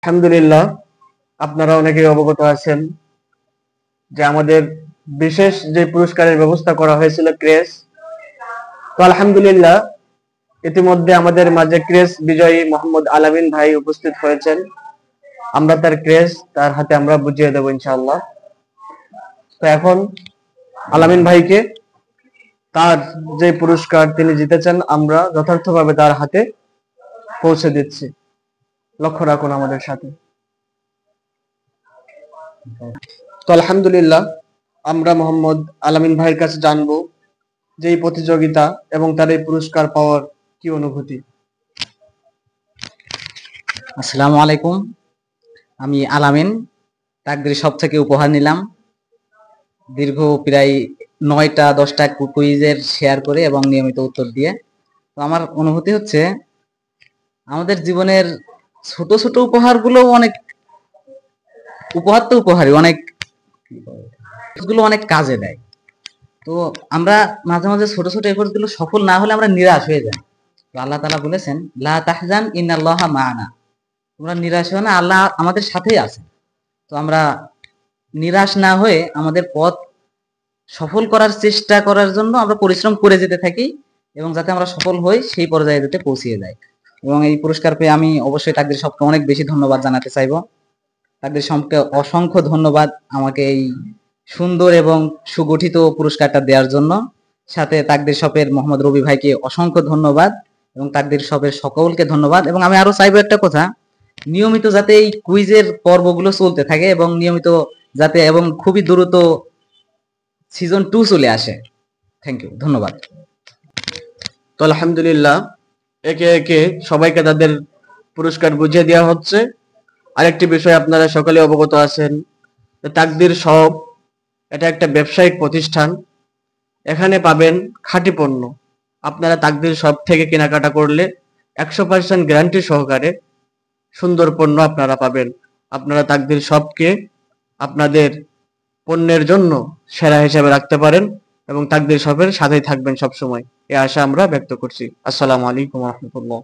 আলহামদুলিল্লাহ, আপনারা অনেকেই অবগত আছেন যে আমাদের বিশেষ যে পুরস্কারের ব্যবস্থা করা হয়েছিল ক্রেস। তো আলহামদুলিল্লাহ, ইতিমধ্যে আমাদের মাঝে ক্রেস বিজয়ী মোহাম্মদ আলামিন ভাই উপস্থিত হয়েছেন। আমরা তার ক্রেস তার হাতে আমরা বুঝিয়ে দেবো ইনশাআল্লাহ। তো এখন আলামিন ভাইকে তার যে পুরস্কার তিনি জিতেছেন আমরা যথার্থভাবে তার হাতে পৌঁছে দিচ্ছি। লক্ষ্য রাখুন আমাদের সাথে। তো আলহামদুলিল্লাহ, আমরা মোহাম্মদ আলামিন ভাইয়ের কাছে জানবো যে এই প্রতিযোগিতা এবং তার এই পুরস্কার পাওয়ার কি অনুভূতি। আসসালামু আলাইকুম, আমি আলামিন তাকদীর সব থেকে উপহার নিলাম দীর্ঘ প্রায় 9টা-10টা কুইজের শেয়ার করে এবং নিয়মিত উত্তর দিয়ে। তো আমার অনুভূতি হচ্ছে আমাদের জীবনের ছোট ছোট উপহারগুলো অনেক উপহারই অনেক কাজে দেয়। তো আমরা মাঝে মাঝে ছোট ছোট এফোর্ট গুলো সফল না হলে আমরা নিরাশ হয়ে যাই। তো আল্লাহ তাআলা বলেছেন, লা তাহজান ইন্নাল্লাহা মা'ানা, তোমরা নিরাশ হও না, আল্লাহ আমাদের সাথেই আছেন। তো আমরা নিরাশ না হয়ে আমাদের পথ সফল করার চেষ্টা করার জন্য আমরা পরিশ্রম করে যেতে থাকি এবং যাতে আমরা সফল হই সেই পর্যায়ে যাতে পৌঁছিয়ে যাই। এবং এই পুরস্কার পেয়ে আমি অবশ্যই তাকদীর সবকে অনেক বেশি ধন্যবাদ জানাতে চাইবো। তাকদীর সবকে অসংখ্য ধন্যবাদ আমাকে এই সুন্দর এবং সুগঠিত পুরস্কারটা দেওয়ার জন্য। সাথে তাকদীর শপের মোহাম্মদ রবি ভাইকে অসংখ্য ধন্যবাদ এবং তাকদীর শপের সকলকে ধন্যবাদ। এবং আমি আরো চাইবো একটা কথা, নিয়মিত যাতে এই কুইজের পর্বগুলো চলতে থাকে এবং নিয়মিত যাতে এবং খুবই দ্রুত সিজন 2 চলে আসে। থ্যাংক ইউ, ধন্যবাদ। তো আলহামদুলিল্লাহ, একে একে সবাইকে তাদের পুরস্কার বুঝিয়ে দেওয়া হচ্ছে। আরেকটি বিষয় আপনারা সকলে অবগত আছেন, তাকদীর শপ এটা একটা ব্যবসায়িক প্রতিষ্ঠান। এখানে পাবেন খাঁটি পণ্য। আপনারা তাকদীর শপ থেকে কেনাকাটা করলে 100% গ্যারান্টি সহকারে সুন্দর পণ্য আপনারা পাবেন। আপনারা তাকদীর শপকে আপনাদের পণ্যের জন্য সেরা হিসেবে রাখতে পারেন এবং তাকদীর শপের সাথেই থাকবেন সবসময়, এই আশা আমরা ব্যক্ত করছি। আসসালামু আলাইকুম ওয়া রাহমাতুল্লাহ।